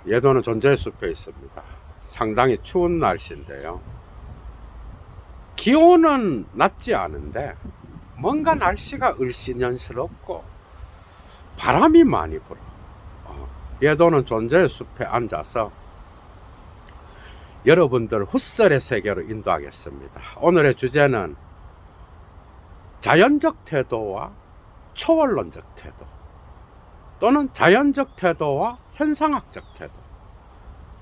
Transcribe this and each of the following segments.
예도는 존재의 숲에 있습니다. 상당히 추운 날씨인데요. 기온은 낮지 않은데 뭔가 날씨가 을씨년스럽고 바람이 많이 불어. 예도는 존재의 숲에 앉아서 여러분들 훗설의 세계로 인도하겠습니다. 오늘의 주제는 자연적 태도와 초월론적 태도, 또는 자연적 태도와 현상학적 태도.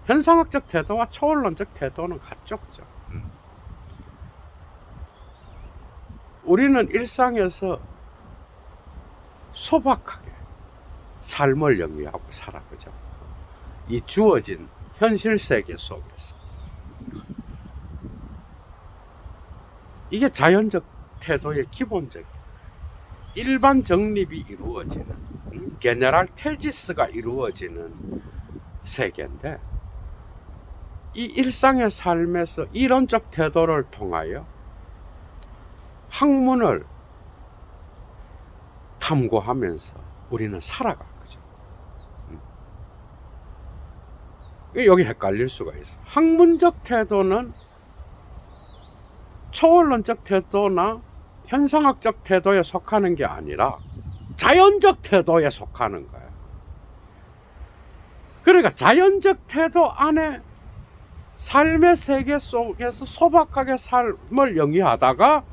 현상학적 태도와 초월론적 태도는 같죠, 그죠? 우리는 일상에서 소박하게 삶을 영위하고 살아, 그죠? 이 주어진 현실 세계 속에서. 이게 자연적 태도의 기본적인 일반 정립이 이루어지는, 게네랄 테지스가 이루어지는 세계인데, 이 일상의 삶에서 이론적 태도를 통하여 학문을 탐구하면서 우리는 살아가, 그죠? 여기 헷갈릴 수가 있어. 학문적 태도는 초월론적 태도나 현상학적 태도에 속하는 게 아니라 자연적 태도에 속하는 거예요. 그러니까 자연적 태도 안에 삶의 세계 속에서 소박하게 삶을 영위하다가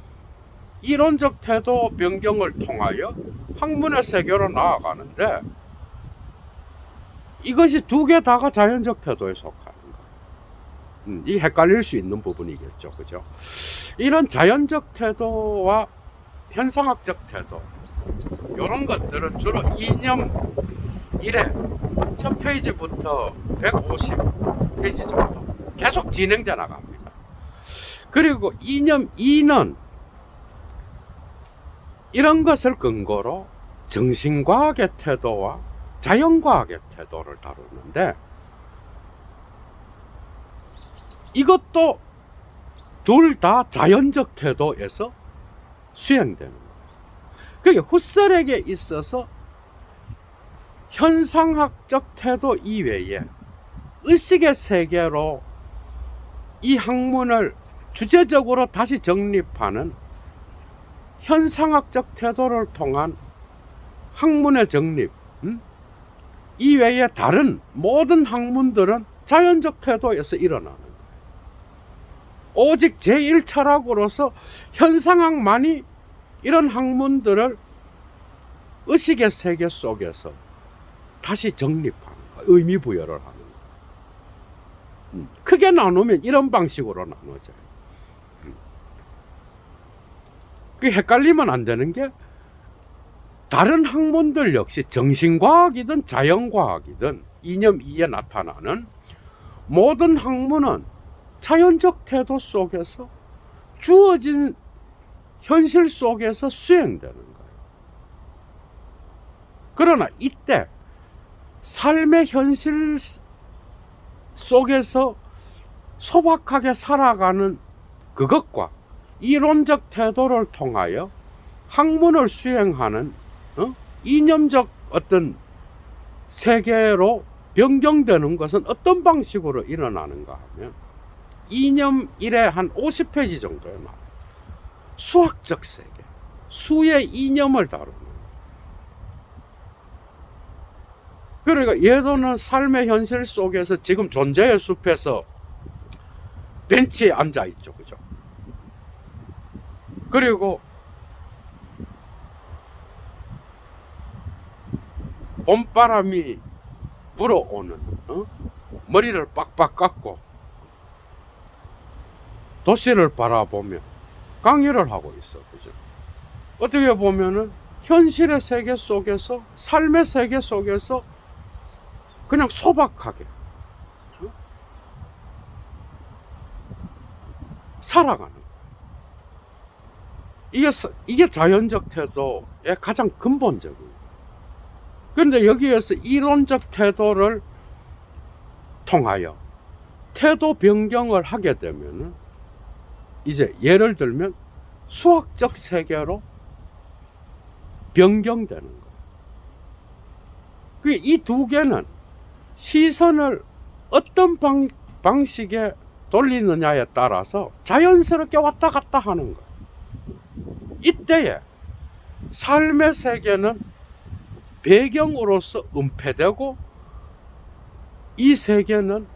이론적 태도 변경을 통하여 학문의 세계로 나아가는데, 이것이 두 개 다가 자연적 태도에 속하는 거예요. 이 헷갈릴 수 있는 부분이겠죠, 그죠? 이런 자연적 태도와 현상학적 태도, 이런 것들은 주로 이념 1회 첫 페이지부터 150페이지 정도 계속 진행돼 나갑니다. 그리고 이념 2는 이런 것을 근거로 정신과학의 태도와 자연과학의 태도를 다루는데, 이것도 둘 다 자연적 태도에서 수행되는 거예요. 그게 훗설에게 있어서 현상학적 태도 이외에 의식의 세계로 이 학문을 주제적으로 다시 정립하는 현상학적 태도를 통한 학문의 정립 이외에 다른 모든 학문들은 자연적 태도에서 일어나는 거예요. 오직 제1철학으로서 현상학만이 이런 학문들을 의식의 세계 속에서 다시 정립하는 거예요. 의미 부여를 하는 거예요. 크게 나누면 이런 방식으로 나눠져요. 그 헷갈리면 안 되는 게, 다른 학문들 역시 정신과학이든 자연과학이든 이념 2에 나타나는 모든 학문은 자연적 태도 속에서 주어진 현실 속에서 수행되는 거예요. 그러나 이때 삶의 현실 속에서 소박하게 살아가는 그것과 이론적 태도를 통하여 학문을 수행하는 이념적 어떤 세계로 변경되는 것은 어떤 방식으로 일어나는가 하면, 이념 1에 한 50페이지 정도에 나와요. 수학적 세계, 수의 이념을 다루는 거예요. 그러니까 예도는 삶의 현실 속에서 지금 존재의 숲에서 벤치에 앉아 있죠, 그죠? 그리고 봄바람이 불어오는, 머리를 빡빡 깎고 도시를 바라보며 강의를 하고 있어, 그죠? 어떻게 보면은 현실의 세계 속에서, 삶의 세계 속에서 그냥 소박하게 살아가는 거예요. 이게 자연적 태도의 가장 근본적인 거예요. 그런데 여기에서 이론적 태도를 통하여 태도 변경을 하게 되면은, 이제 예를 들면 수학적 세계로 변경되는 거예요. 이 두 개는 시선을 어떤 방식에 돌리느냐에 따라서 자연스럽게 왔다 갔다 하는 거예요. 이때에 삶의 세계는 배경으로서 은폐되고 이 세계는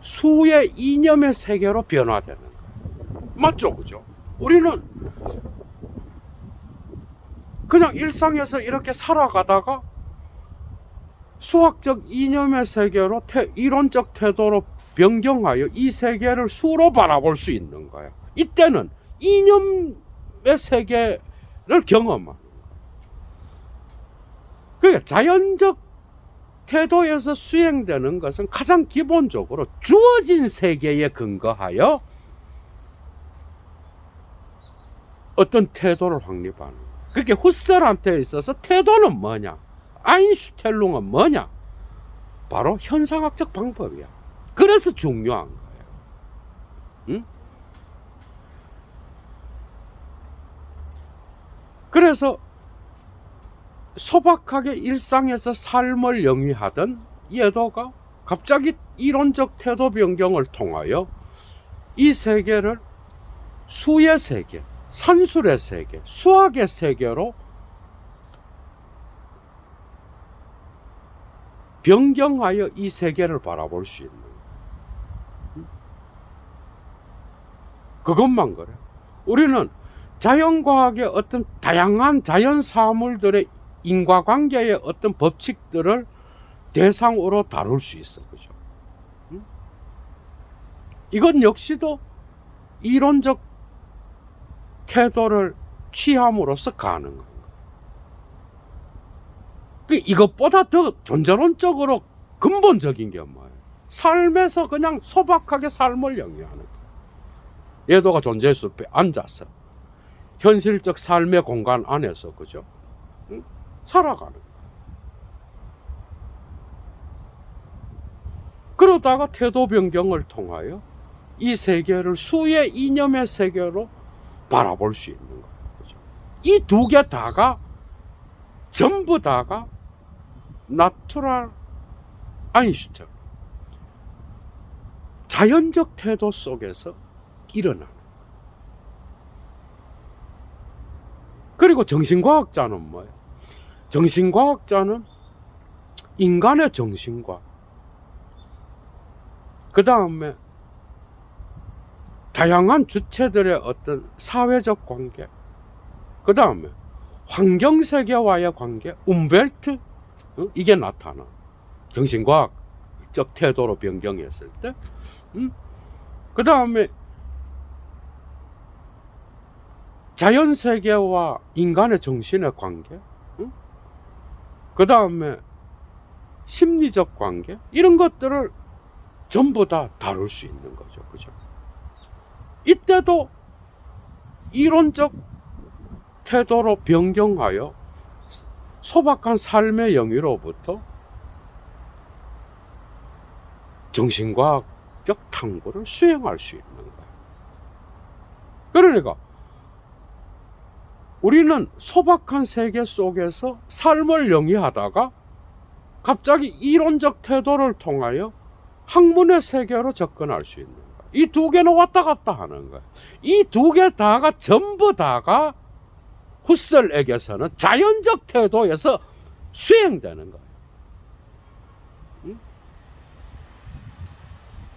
수의 이념의 세계로 변화되는 거예요. 맞죠? 그죠? 우리는 그냥 일상에서 이렇게 살아가다가 수학적 이념의 세계로 이론적 태도로 변경하여 이 세계를 수로 바라볼 수 있는 거예요. 이때는 이념의 세계를 경험하는 거예요. 그러니까 자연적 태도에서 수행되는 것은 가장 기본적으로 주어진 세계에 근거하여 어떤 태도를 확립하는 거예요. 그렇게 후셀한테 있어서 태도는 뭐냐? 아인슈텔룽은 뭐냐? 바로 현상학적 방법이야. 그래서 중요한 거예요. 응? 그래서 소박하게 일상에서 삶을 영위하던 예도가 갑자기 이론적 태도 변경을 통하여 이 세계를 수의 세계, 산술의 세계, 수학의 세계로 변경하여 이 세계를 바라볼 수 있는 거예요. 그것만 그래. 우리는 자연과학의 어떤 다양한 자연 사물들의 인과관계의 어떤 법칙들을 대상으로 다룰 수 있어. 그죠? 이건 역시도 이론적 태도를 취함으로써 가능한 거예요. 이것보다 더 존재론적으로 근본적인 게 뭐예요? 삶에서 그냥 소박하게 삶을 영위하는 거예요. 예도가 존재 숲에 앉아서 현실적 삶의 공간 안에서, 그죠? 살아가는 거예요. 그러다가 태도 변경을 통하여 이 세계를 수의 이념의 세계로 바라볼 수 있는 거예요. 그죠? 이 두 개 다가 전부 다가 나투랄 아인슈텔, 자연적 태도 속에서 일어나는 거예요. 그리고 정신과학자는 뭐예요? 정신과학자는 인간의 정신과 그 다음에 다양한 주체들의 어떤 사회적 관계, 그 다음에 환경세계와의 관계, 움벨트, 이게 나타나. 정신과학적 태도로 변경했을 때. 그 다음에 자연세계와 인간의 정신의 관계, 그 다음에 심리적 관계, 이런 것들을 전부 다 다룰 수 있는 거죠. 그죠? 이때도 이론적 태도로 변경하여 소박한 삶의 영위로부터 정신과학적 탐구를 수행할 수 있는 거예요. 그러니까 우리는 소박한 세계 속에서 삶을 영위하다가 갑자기 이론적 태도를 통하여 학문의 세계로 접근할 수 있는 거예요. 이 두 개는 왔다 갔다 하는 거예요. 이 두 개 다가 전부 다가 후셀에게서는 자연적 태도에서 수행되는 거예요.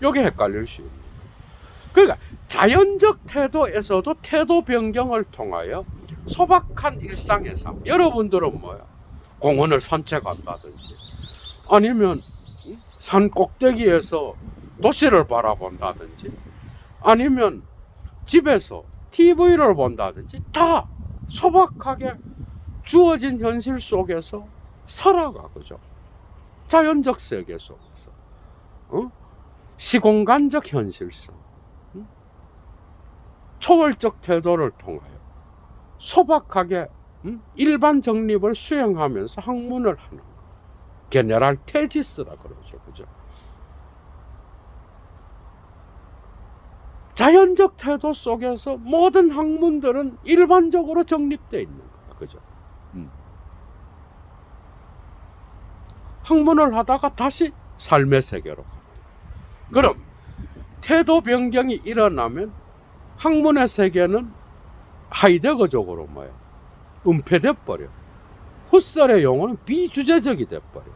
이게 헷갈릴 수 있는 거예요. 그러니까 자연적 태도에서도 태도 변경을 통하여 소박한 일상의 삶, 여러분들은 뭐야? 공원을 산책한다든지 아니면 산 꼭대기에서 도시를 바라본다든지 아니면 집에서 TV를 본다든지 다 소박하게 주어진 현실 속에서 살아가. 그죠? 자연적 세계 속에서 시공간적 현실성, 초월적 태도를 통하여 소박하게 일반 정립을 수행하면서 학문을 하는 거예요. 게네랄 테지스라 그러죠. 그죠? 자연적 태도 속에서 모든 학문들은 일반적으로 정립되어 있는 거야. 그죠? 학문을 하다가 다시 삶의 세계로 가는. 그럼 태도 변경이 일어나면 학문의 세계는 하이데거적으로 뭐예요? 은폐돼 버려. 훗살의 용어는 비주제적이 돼 버려.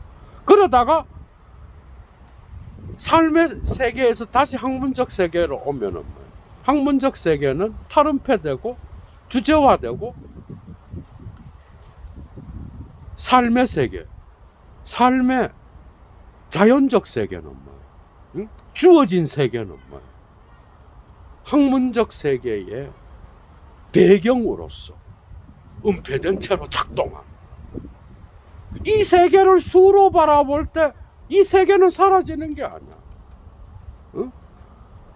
그러다가 삶의 세계에서 다시 학문적 세계로 오면은 뭐예요? 학문적 세계는 탈은폐되고 주제화되고 삶의 세계, 삶의 자연적 세계는 뭐예요? 응? 주어진 세계는 뭐예요? 학문적 세계의 배경으로서 은폐된 채로 작동하는. 이 세계를 수로 바라볼 때 이 세계는 사라지는 게 아니야. 응?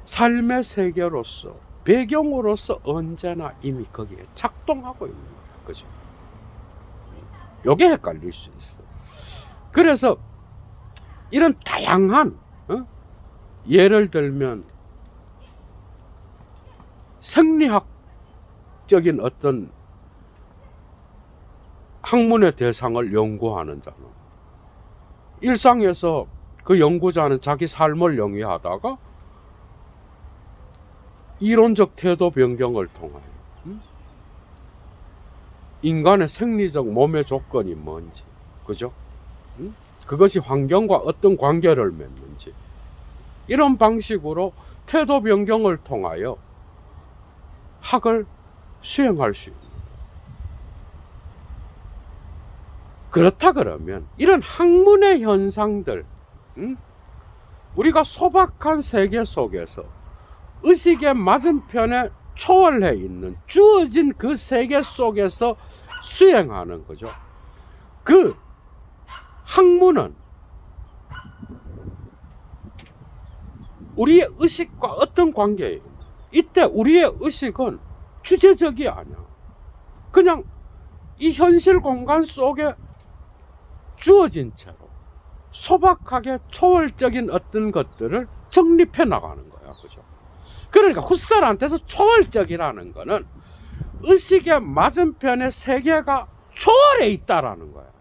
삶의 세계로서 배경으로서 언제나 이미 거기에 작동하고 있는 거야. 그죠? 요게 헷갈릴 수 있어. 그래서 이런 다양한 예를 들면 생리학적인 어떤 학문의 대상을 연구하는 자는 일상에서 그 연구자는 자기 삶을 영위하다가 이론적 태도 변경을 통하여 인간의 생리적 몸의 조건이 뭔지, 그죠? 그것이 환경과 어떤 관계를 맺는지, 이런 방식으로 태도 변경을 통하여 학을 수행할 수 있는. 그렇다 그러면 이런 학문의 현상들, 우리가 소박한 세계 속에서 의식의 맞은편에 초월해 있는 주어진 그 세계 속에서 수행하는 거죠. 그 학문은 우리의 의식과 어떤 관계예요? 이때 우리의 의식은 주제적이 아니야. 그냥 이 현실 공간 속에 주어진 채로 소박하게 초월적인 어떤 것들을 정립해 나가는 거야. 그죠? 그러니까 훗살한테서 초월적이라는 거는 의식의 맞은편의 세계가 초월해 있다라는 거야.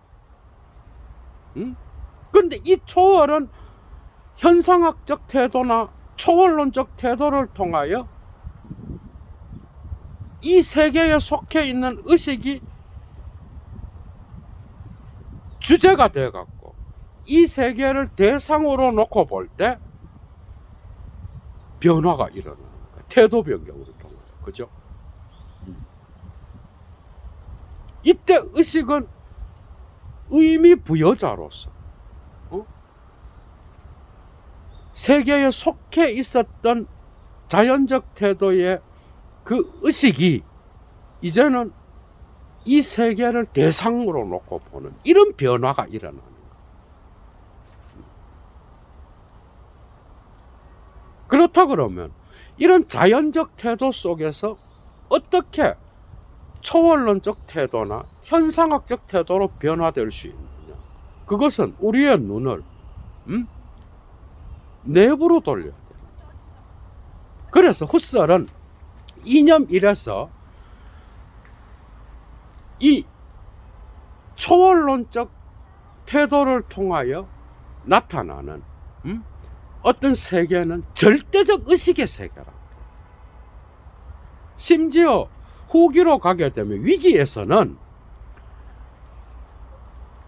그런데 이 초월은 현상학적 태도나 초월론적 태도를 통하여 이 세계에 속해 있는 의식이 주제가 돼갖고 이 세계를 대상으로 놓고 볼 때 변화가 일어나는 거야. 태도 변경으로 통해서. 그죠? 이때 의식은 의미 부여자로서 세계에 속해 있었던 자연적 태도의 그 의식이 이제는 이 세계를 대상으로 놓고 보는 이런 변화가 일어나는 거예요. 그렇다 그러면 이런 자연적 태도 속에서 어떻게 초월론적 태도나 현상학적 태도로 변화될 수 있느냐? 그것은 우리의 눈을 내부로 돌려야 돼요. 그래서 훗살은 이념 1에서 이 초월론적 태도를 통하여 나타나는 어떤 세계는 절대적 의식의 세계라. 심지어 후기로 가게 되면 위기에서는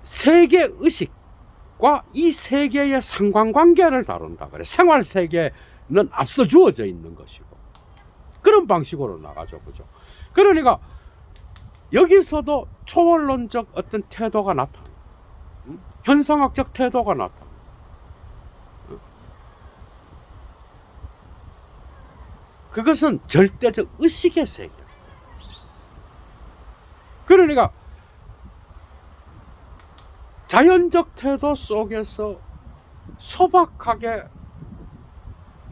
세계 의식과 이 세계의 상관관계를 다룬다 그래. 생활 세계는 앞서 주어져 있는 것이고 그런 방식으로 나가죠. 그죠? 그러니까 여기서도 초월론적 어떤 태도가 나타나. 현상학적 태도가 나타나. 그것은 절대적 의식의 세계. 그러니까 자연적 태도 속에서 소박하게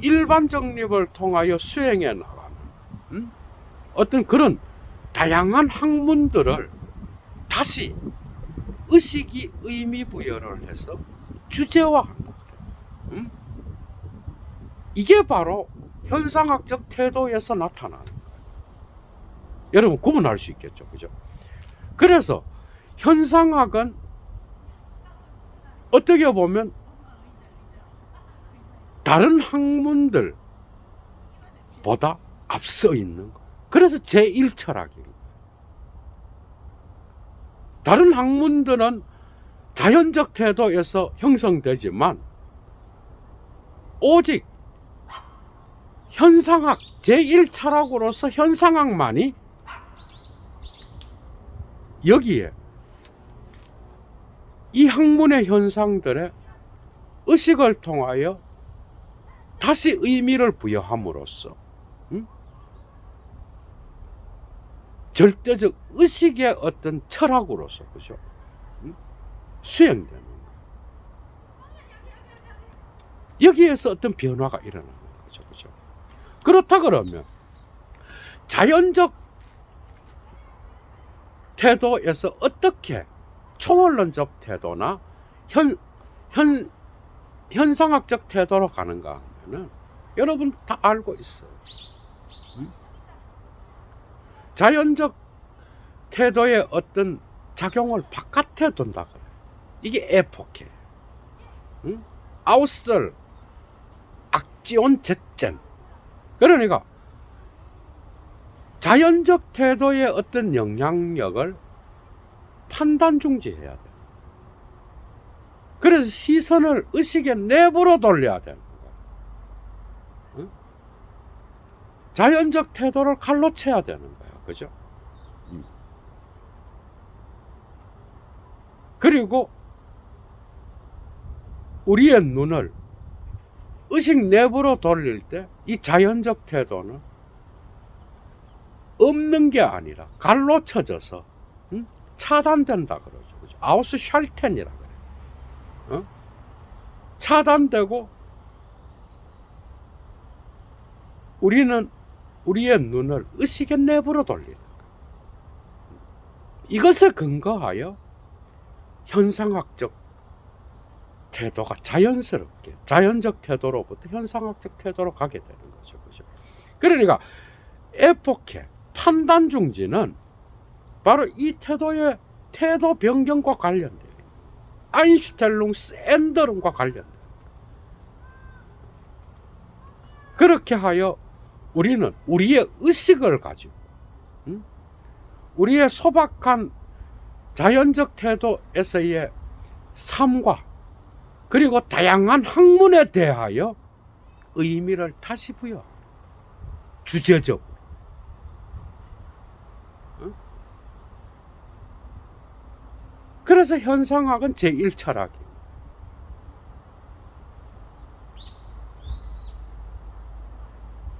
일반 정립을 통하여 수행해 나가는 어떤 그런 다양한 학문들을 다시 의식이 의미 부여를 해서 주제화한다. 이게 바로 현상학적 태도에서 나타나는 거예요. 여러분 구분할 수 있겠죠, 그죠? 그래서 현상학은 어떻게 보면 다른 학문들보다 앞서 있는 거. 그래서 제1철학입니다. 다른 학문들은 자연적 태도에서 형성되지만 오직 현상학, 제1철학으로서 현상학만이 여기에 이 학문의 현상들의 의식을 통하여 다시 의미를 부여함으로써 절대적 의식의 어떤 철학으로서, 그죠? 수행되는 거예요. 여기에서 어떤 변화가 일어나는 거죠, 그죠? 그렇다 그러면 자연적 태도에서 어떻게 초월론적 태도나 현상학적 태도로 가는가 하면은 여러분 다 알고 있어요. 자연적 태도의 어떤 작용을 바깥에 둔다 그래요. 이게 에포케. 아우슬 악지온 제젠. 그러니까 자연적 태도의 어떤 영향력을 판단 중지해야 돼. 그래서 시선을 의식의 내부로 돌려야 되는 거야. 자연적 태도를 칼로 쳐야 되는 거야. 그죠? 그리고 우리의 눈을 의식 내부로 돌릴 때 이 자연적 태도는 없는 게 아니라 갈로 쳐져서 차단된다 그러죠. 그죠? 아우스샬텐이라 그래요. 차단되고 우리는 우리의 눈을 의식의 내부로 돌리는 거예요. 이것에 근거하여 현상학적 태도가 자연스럽게 자연적 태도로부터 현상학적 태도로 가게 되는 거죠. 그죠? 그러니까 에포케 판단 중지는 바로 이 태도의 태도 변경과 관련돼요. 아인슈텔룽 샌더른과 관련돼요. 그렇게 하여 우리는 우리의 의식을 가지고 우리의 소박한 자연적 태도에서의 삶과 그리고 다양한 학문에 대하여 의미를 다시 부여 주제적으로. 그래서 현상학은 제1철학이에요.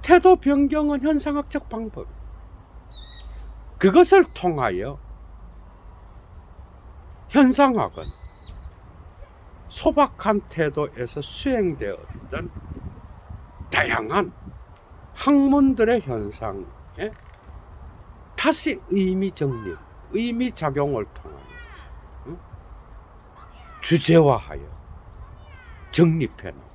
태도 변경은 현상학적 방법이에요. 그것을 통하여 현상학은 소박한 태도에서 수행되었던 다양한 학문들의 현상에 다시 의미 정립, 의미 작용을 통하여 주제화하여 정립해 놓은.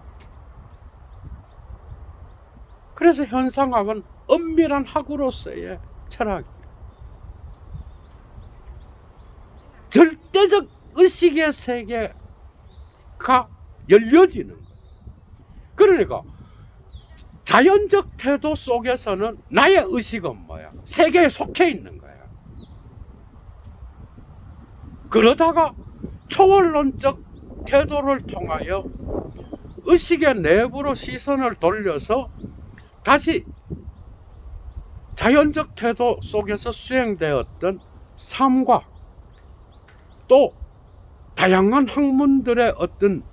그래서 현상학은 엄밀한 학으로서의 철학이에요. 절대적 의식의 세계가 열려지는 거예요. 그러니까 자연적 태도 속에서는 나의 의식은 뭐야? 세계에 속해 있는 거야. 그러다가 초월론적 태도를 통하여 의식의 내부로 시선을 돌려서 다시 자연적 태도 속에서 수행되었던 삶과 또 다양한 학문들의 어떤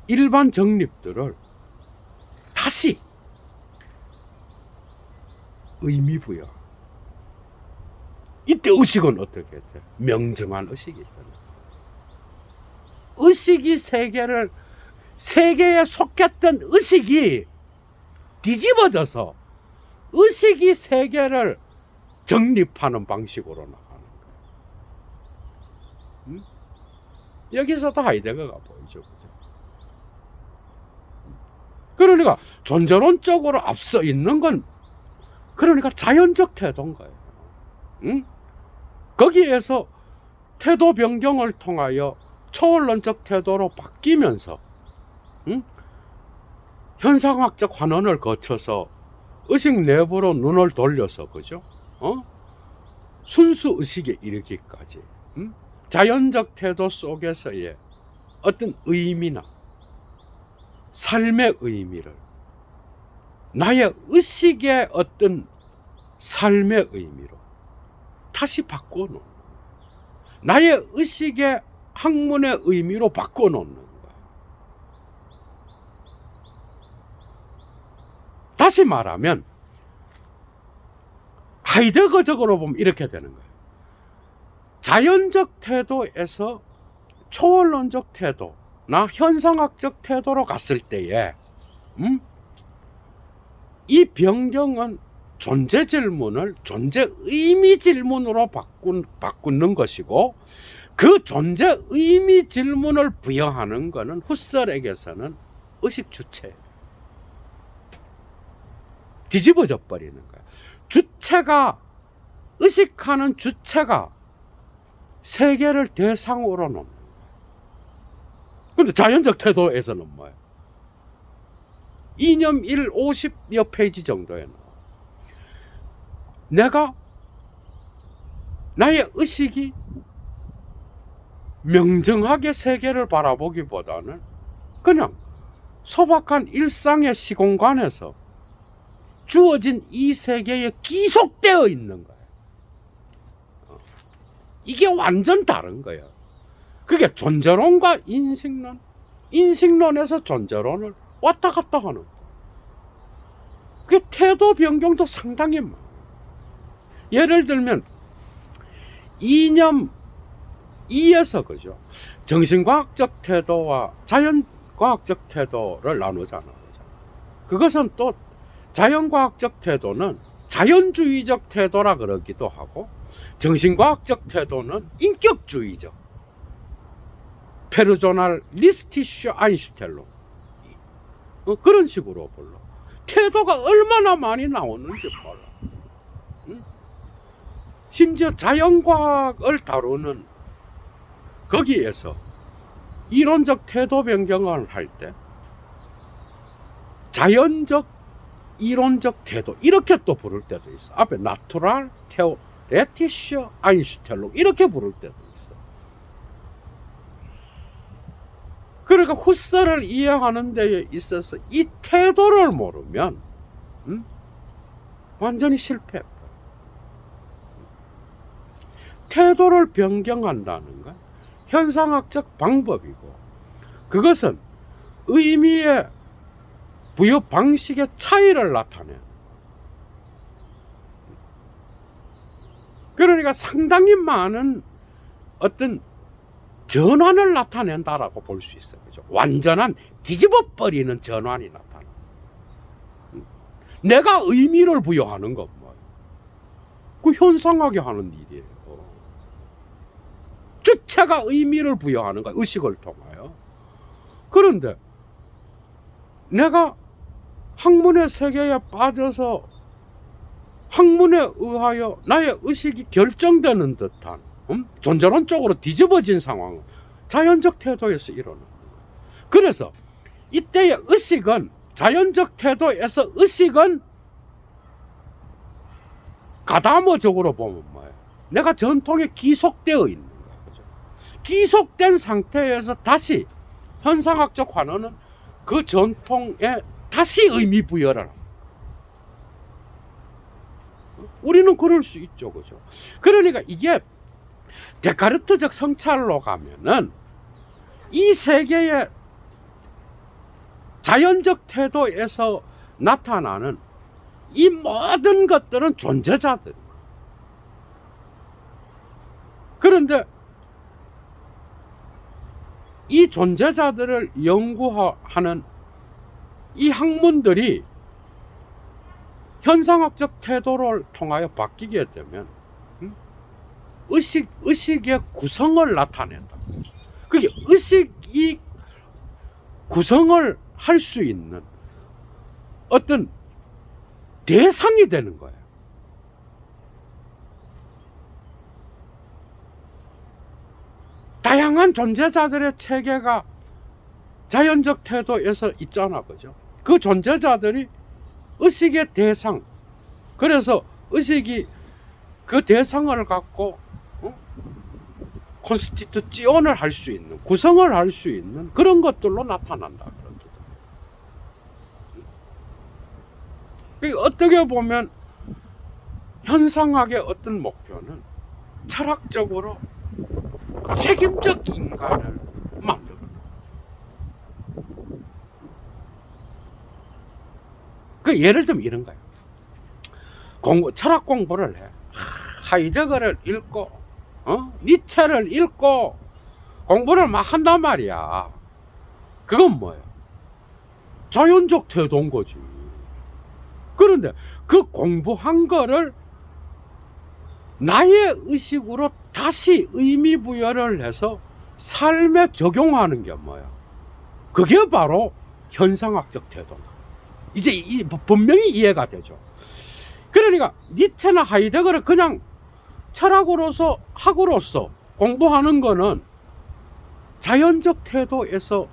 일반 정립들을 다시 의미 부여. 이때 의식은 어떻게 돼? 명정한 의식이 되는. 의식이 세계에 속했던 의식이 뒤집어져서 의식이 세계를 정립하는 방식으로 나가는 거예요. 여기서도 하이데거가 보이죠. 그러니까 존재론적으로 앞서 있는 건 그러니까 자연적 태도인 거예요. 거기에서 태도 변경을 통하여 초월론적 태도로 바뀌면서 현상학적 환원을 거쳐서 의식 내부로 눈을 돌려서, 그죠? 순수 의식에 이르기까지, 자연적 태도 속에서의 어떤 의미나 삶의 의미를 나의 의식의 어떤 삶의 의미로 다시 바꿔놓는, 나의 의식의 학문의 의미로 바꿔놓는 거야. 다시 말하면 하이데거적으로 보면 이렇게 되는 거예요. 자연적 태도에서 초월론적 태도나 현상학적 태도로 갔을 때에 이 변경은 존재 질문을 존재 의미 질문으로 바꾸는 것이고, 그 존재 의미 질문을 부여하는 것은 후설에게서는 의식 주체예요. 뒤집어져 버리는 거야. 주체가, 의식하는 주체가 세계를 대상으로 놓는 거야. 근데 자연적 태도에서는 뭐예요? 이념 1, 50여 페이지 정도에 나와. 내가, 나의 의식이 명정하게 세계를 바라보기보다는 그냥 소박한 일상의 시공간에서 주어진 이 세계에 기속되어 있는 거예요. 이게 완전 다른 거예요. 그게 존재론과 인식론, 인식론에서 존재론을 왔다 갔다 하는 거예요. 그 태도 변경도 상당히 많아요. 예를 들면 이념 2에서, 그죠? 정신과학적 태도와 자연과학적 태도를 나누잖아요. 그것은 또 자연과학적 태도는 자연주의적 태도라 그러기도 하고, 정신과학적 태도는 인격주의적, 페르소날리스티슈 아인슈텔론, 그런 식으로 불러. 태도가 얼마나 많이 나오는지 몰라. 심지어 자연과학을 다루는 거기에서 이론적 태도 변경을 할 때 자연적 이론적 태도 이렇게 또 부를 때도 있어. 앞에 나투랄 테오레티슈 아인슈텔론 이렇게 부를 때도 있어. 그러니까 후설을 이해하는 데 있어서 이 태도를 모르면 완전히 실패. 태도를 변경한다는 건 현상학적 방법이고, 그것은 의미의 부여 방식의 차이를 나타내요. 그러니까 상당히 많은 어떤 전환을 나타낸다라고 볼 수 있어요. 그죠? 완전한 뒤집어버리는 전환이 나타나. 내가 의미를 부여하는 건 뭐예요? 그 현상하게 하는 일이에요. 주체가 의미를 부여하는 거야, 의식을 통하여. 그런데 내가 학문의 세계에 빠져서 학문에 의하여 나의 의식이 결정되는 듯한 존재론 쪽으로 뒤집어진 상황은 자연적 태도에서 일어나는 거예요. 그래서 이때의 의식은, 자연적 태도에서 의식은 가다모적으로 보면 뭐예요? 내가 전통에 기속되어 있는 거예요. 그죠? 기속된 상태에서 다시 현상학적 환원은 그 전통에 다시 의미 부여를 합니다. 우리는 그럴 수 있죠. 그죠? 그러니까 이게 데카르트적 성찰로 가면은 이 세계의 자연적 태도에서 나타나는 이 모든 것들은 존재자들. 그런데 이 존재자들을 연구하는 이 학문들이 현상학적 태도를 통하여 바뀌게 되면 의식의 구성을 나타낸다. 그게 의식이 구성을 할 수 있는 어떤 대상이 되는 거예요. 다양한 존재자들의 체계가 자연적 태도에서 있잖아, 그죠? 그 존재자들이 의식의 대상, 그래서 의식이 그 대상을 갖고 콘스티튜션을 할 수 있는, 구성을 할 수 있는 그런 것들로 나타난다. 어떻게 보면 현상학의 어떤 목표는 철학적으로 책임적 인간을 만들어. 그 예를 들면 이런 거예요. 철학 공부를 해. 하이데거를 읽고, 니체를 읽고 공부를 막 한단 말이야. 그건 뭐예요? 자연적 태도인 거지. 그런데 그 공부한 거를 나의 의식으로 다시 의미 부여를 해서 삶에 적용하는 게 뭐야? 그게 바로 현상학적 태도. 이제 분명히 이해가 되죠. 그러니까 니체나 하이데거를 그냥 철학으로서 학으로서 공부하는 거는 자연적 태도에서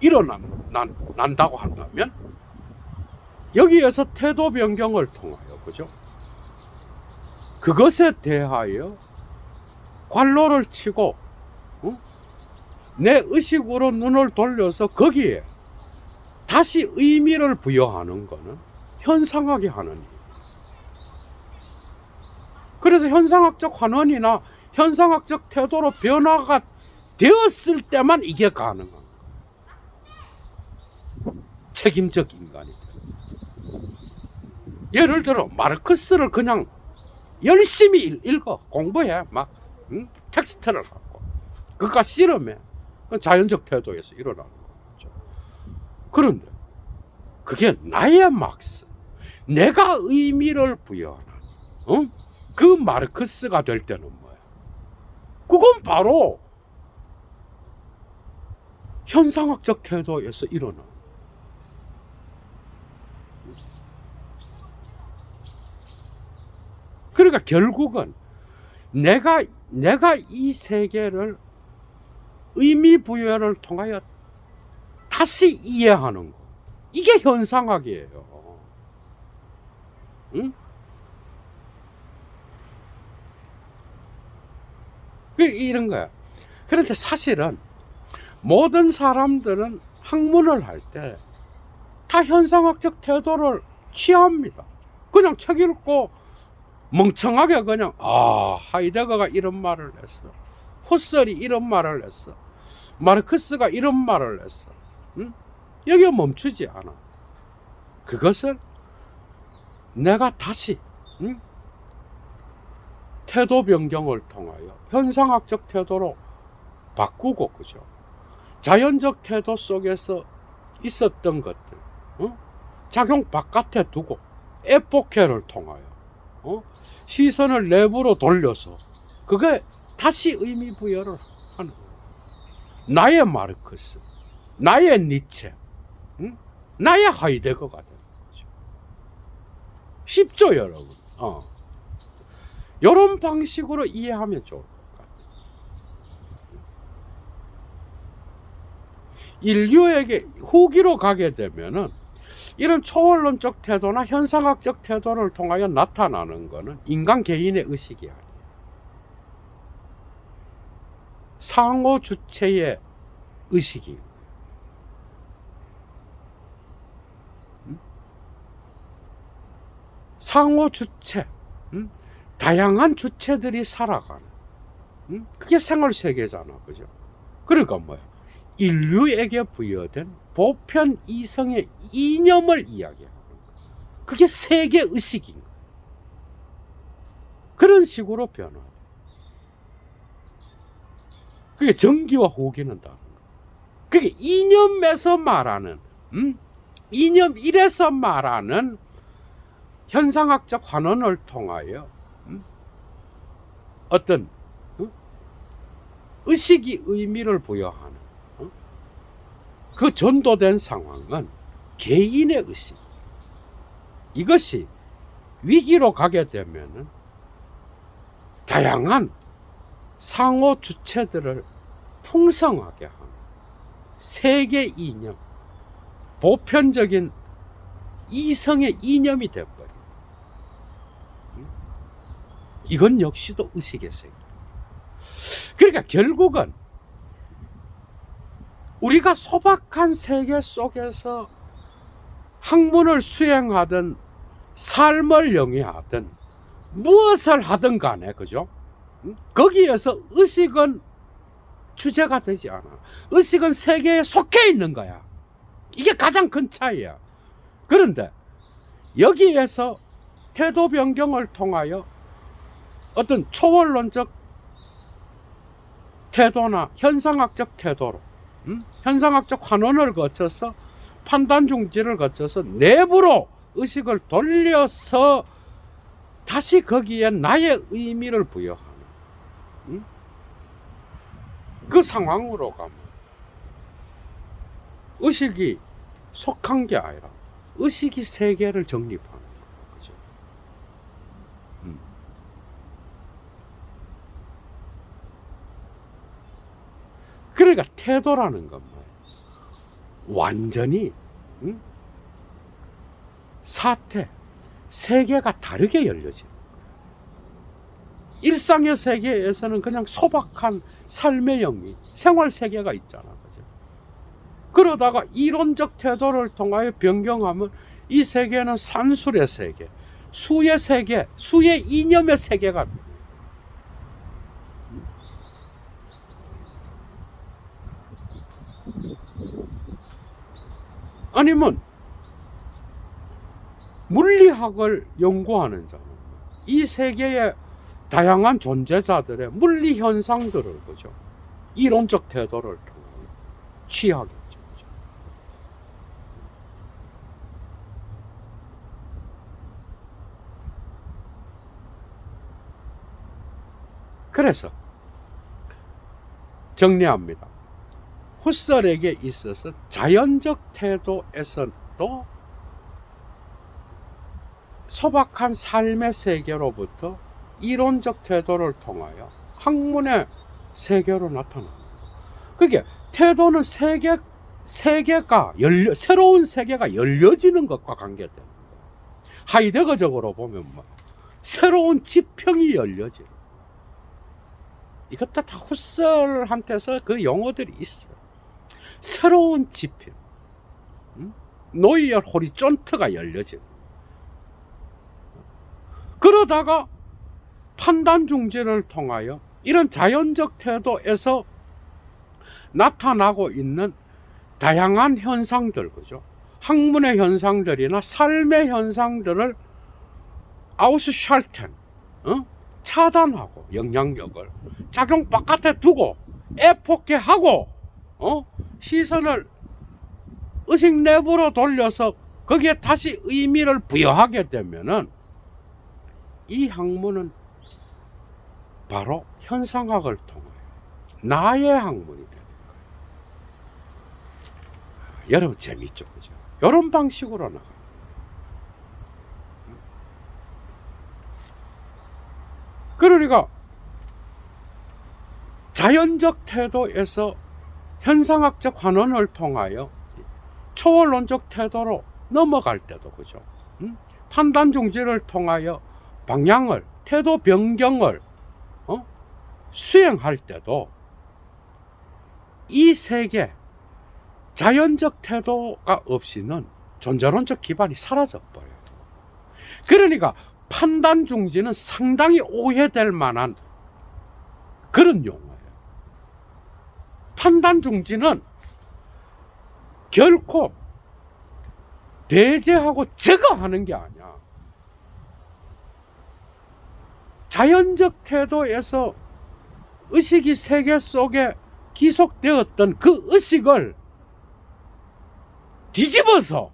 일어난다고 한다면 여기에서 태도 변경을 통하여, 그죠? 그것에 대하여 관로를 치고 내 의식으로 눈을 돌려서 거기에 다시 의미를 부여하는 거는 현상학이 하는 일. 그래서 현상학적 환원이나 현상학적 태도로 변화가 되었을 때만 이게 가능한 거예요. 책임적 인간이. 예를 들어 마르크스를 그냥 열심히 읽어, 공부해, 막 텍스트를 갖고 그가 씨름해. 자연적 태도에서 일어나는 거죠. 그런데 그게 나의 막스, 내가 의미를 부여하는 그 마르크스가 될 때는 뭐야? 그건 바로 현상학적 태도에서 일어나. 그러니까 결국은 내가 이 세계를 의미 부여를 통하여 다시 이해하는 거, 이게 현상학이에요. 응? 이런 거야. 그런데 사실은 모든 사람들은 학문을 할 때 다 현상학적 태도를 취합니다. 그냥 책 읽고 멍청하게 그냥 하이데거가 이런 말을 했어, 후설이 이런 말을 했어, 마르크스가 이런 말을 했어. 여기에 멈추지 않아. 그것을 내가 다시 태도 변경을 통하여 현상학적 태도로 바꾸고, 그죠? 자연적 태도 속에서 있었던 것들 작용 바깥에 두고 에포케를 통하여 시선을 내부로 돌려서 그게 다시 의미 부여를 하는 거예요. 나의 마르크스, 나의 니체, 나의 하이데거가 되는 거죠. 쉽죠, 여러분? 이런 방식으로 이해하면 좋을 것 같아요. 인류에게 후기로 가게 되면은 이런 초월론적 태도나 현상학적 태도를 통하여 나타나는 것은 인간 개인의 의식이 아니에요. 상호 주체의 의식이. 상호 주체, 다양한 주체들이 살아가는, 그게 생활 세계잖아, 그죠? 그러니까 뭐야? 인류에게 부여된 보편 이성의 이념을 이야기하는 거야. 그게 세계 의식인 거야. 그런 식으로 변화. 그게 정기와 후기는 다른 거야. 그게 이념에서 말하는, 이념 1에서 말하는 현상학적 환원을 통하여 어떤 의식이 의미를 부여하는 그 전도된 상황은 개인의 의식. 이것이 위기로 가게 되면은 다양한 상호 주체들을 풍성하게 하는 세계 이념, 보편적인 이성의 이념이 되어버려. 이건 역시도 의식의 세계. 그러니까 결국은 우리가 소박한 세계 속에서 학문을 수행하든 삶을 영위하든 무엇을 하든 간에, 그죠? 거기에서 의식은 주제가 되지 않아. 의식은 세계에 속해 있는 거야. 이게 가장 큰 차이야. 그런데 여기에서 태도 변경을 통하여 어떤 초월론적 태도나 현상학적 태도로, 현상학적 환원을 거쳐서 판단 중지를 거쳐서 내부로 의식을 돌려서 다시 거기에 나의 의미를 부여하는 그 상황으로 가면 의식이 속한 게 아니라 의식이 세계를 정립하는 거예요. 그죠? 그러니까 태도라는 건 완전히 사태, 세계가 다르게 열려지는 거예요. 일상의 세계에서는 그냥 소박한 삶의 영리, 생활 세계가 있잖아. 그죠? 그러다가 이론적 태도를 통하여 변경하면 이 세계는 산술의 세계, 수의 세계, 수의 이념의 세계가 돼요. 아니면 물리학을 연구하는 자는 이 세계의 다양한 존재자들의 물리 현상들을, 그죠? 이론적 태도를 통해 취하겠죠. 그죠? 그래서 정리합니다. 후설에게 있어서 자연적 태도에서도 소박한 삶의 세계로부터 이론적 태도를 통하여 학문의 세계로 나타납니다. 그게 태도는 세계가 새로운 세계가 열려지는 것과 관계되는 거예요. 하이데거적으로 보면 새로운 지평이 열려지는 거예요. 이것도 다 후설한테서 그 용어들이 있어요. 새로운 지평, 노이어 호리존트가 열려지는 거예요. 그러다가 판단 중지를 통하여 이런 자연적 태도에서 나타나고 있는 다양한 현상들, 그죠? 학문의 현상들이나 삶의 현상들을 아우스샬텐, 차단하고 영향력을 작용 바깥에 두고 애폭해하고 시선을 의식 내부로 돌려서 거기에 다시 의미를 부여하게 되면은 이 학문은 바로 현상학을 통해 나의 학문이 되는 거예요. 여러분 재밌죠, 그죠? 이런 방식으로 나가. 그러니까 자연적 태도에서 현상학적 환원을 통하여 초월론적 태도로 넘어갈 때도, 그죠? 판단 중지를 통하여 방향을, 태도 변경을 수행할 때도 이 세계, 자연적 태도가 없이는 존재론적 기반이 사라져버려요. 그러니까 판단 중지는 상당히 오해될 만한 그런 용어예요. 판단 중지는 결코 배제하고 제거하는 게 아니야. 자연적 태도에서 의식이 세계 속에 기속되었던 그 의식을 뒤집어서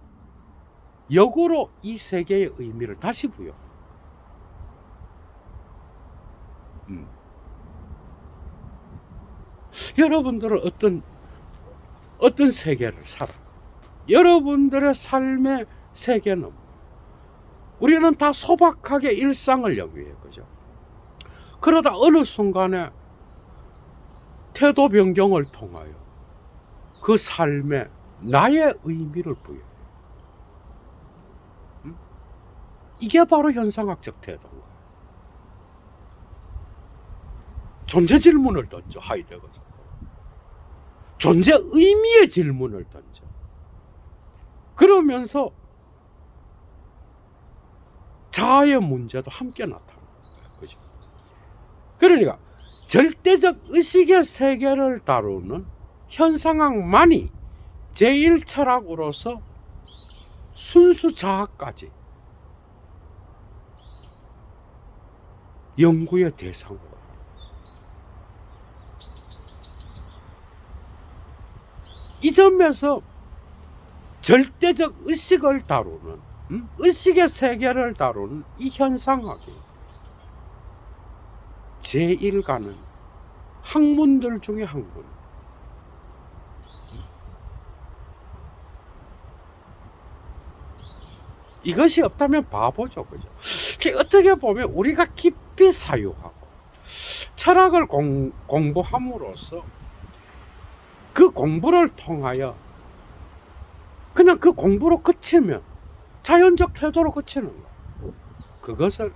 역으로 이 세계의 의미를 다시 부여. 여러분들은 어떤 세계를 살아? 여러분들의 삶의 세계는 우리는 다 소박하게 일상을 영위해요, 그죠? 그러다 어느 순간에 태도 변경을 통하여 그 삶의 나의 의미를 부여해. 이게 바로 현상학적 태도인 거야. 존재 질문을 던져, 하이데거가. 존재 의미의 질문을 던져. 그러면서 자아의 문제도 함께 나타나는 거야. 그죠? 그러니까 절대적 의식의 세계를 다루는 현상학만이 제1철학으로서 순수 자아까지 연구의 대상으로. 이 점에서 절대적 의식을 다루는, 의식의 세계를 다루는 이 현상학이 제1가는 학문들 중에 학문. 이것이 없다면 바보죠. 그죠? 어떻게 보면 우리가 깊이 사유하고 철학을 공부함으로써 그 공부를 통하여 그냥 그 공부로 그치면 자연적 태도로 그치는 거예요. 그것을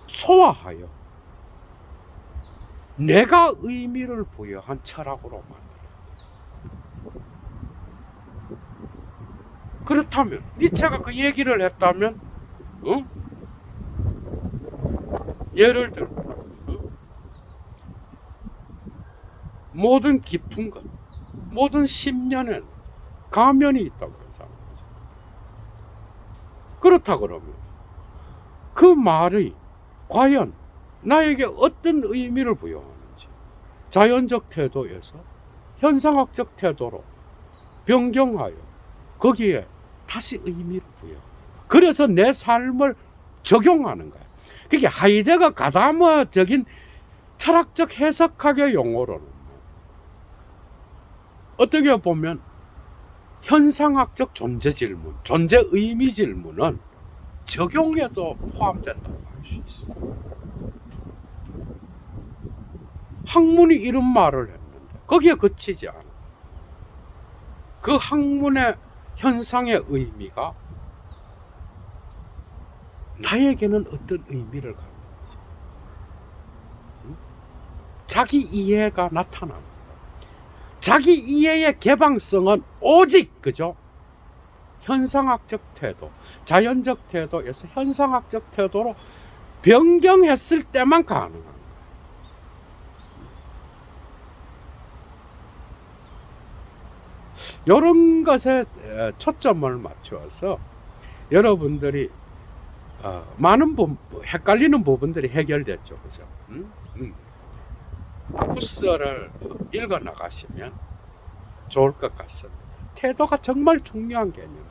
소화하여 내가 의미를 부여한 철학으로 만들어요. 그렇다면 니체가 그 얘기를 했다면 예를 들어 모든 깊은 것, 모든 심년에는 가면이 있다고 그러잖아요. 그렇다 그러면 그 말이 과연 나에게 어떤 의미를 부여하는지 자연적 태도에서 현상학적 태도로 변경하여 거기에 다시 의미를 부여. 그래서 내 삶을 적용하는 거야. 그게 하이데거 가다마적인 철학적 해석학의 용어로는 어떻게 보면 현상학적 존재 질문, 존재 의미 질문은 적용에도 포함된다고 할 수 있어. 학문이 이런 말을 했는데 거기에 그치지 않아. 그 학문의 현상의 의미가 나에게는 어떤 의미를 갖는지 자기 이해가 나타납니다. 자기 이해의 개방성은 오직 그죠? 현상학적 태도, 자연적 태도에서 현상학적 태도로 변경했을 때만 가능한 거예요. 이런 것에 초점을 맞추어서 여러분들이 많은 헷갈리는 부분들이 해결됐죠. 그죠? 후서를 읽어 나가시면 좋을 것 같습니다. 태도가 정말 중요한 개념이라고.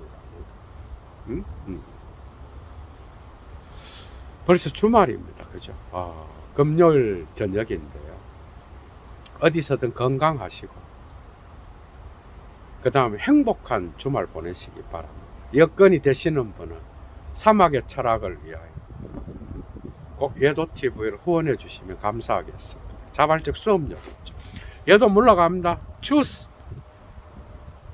벌써 주말입니다. 그죠? 금요일 저녁인데요. 어디서든 건강하시고 그 다음에 행복한 주말 보내시기 바랍니다. 여건이 되시는 분은 사막의 철학을 위하여 꼭 예도TV를 후원해 주시면 감사하겠습니다. 자발적 수업료 있죠. 얘도 물러갑니다. 주스!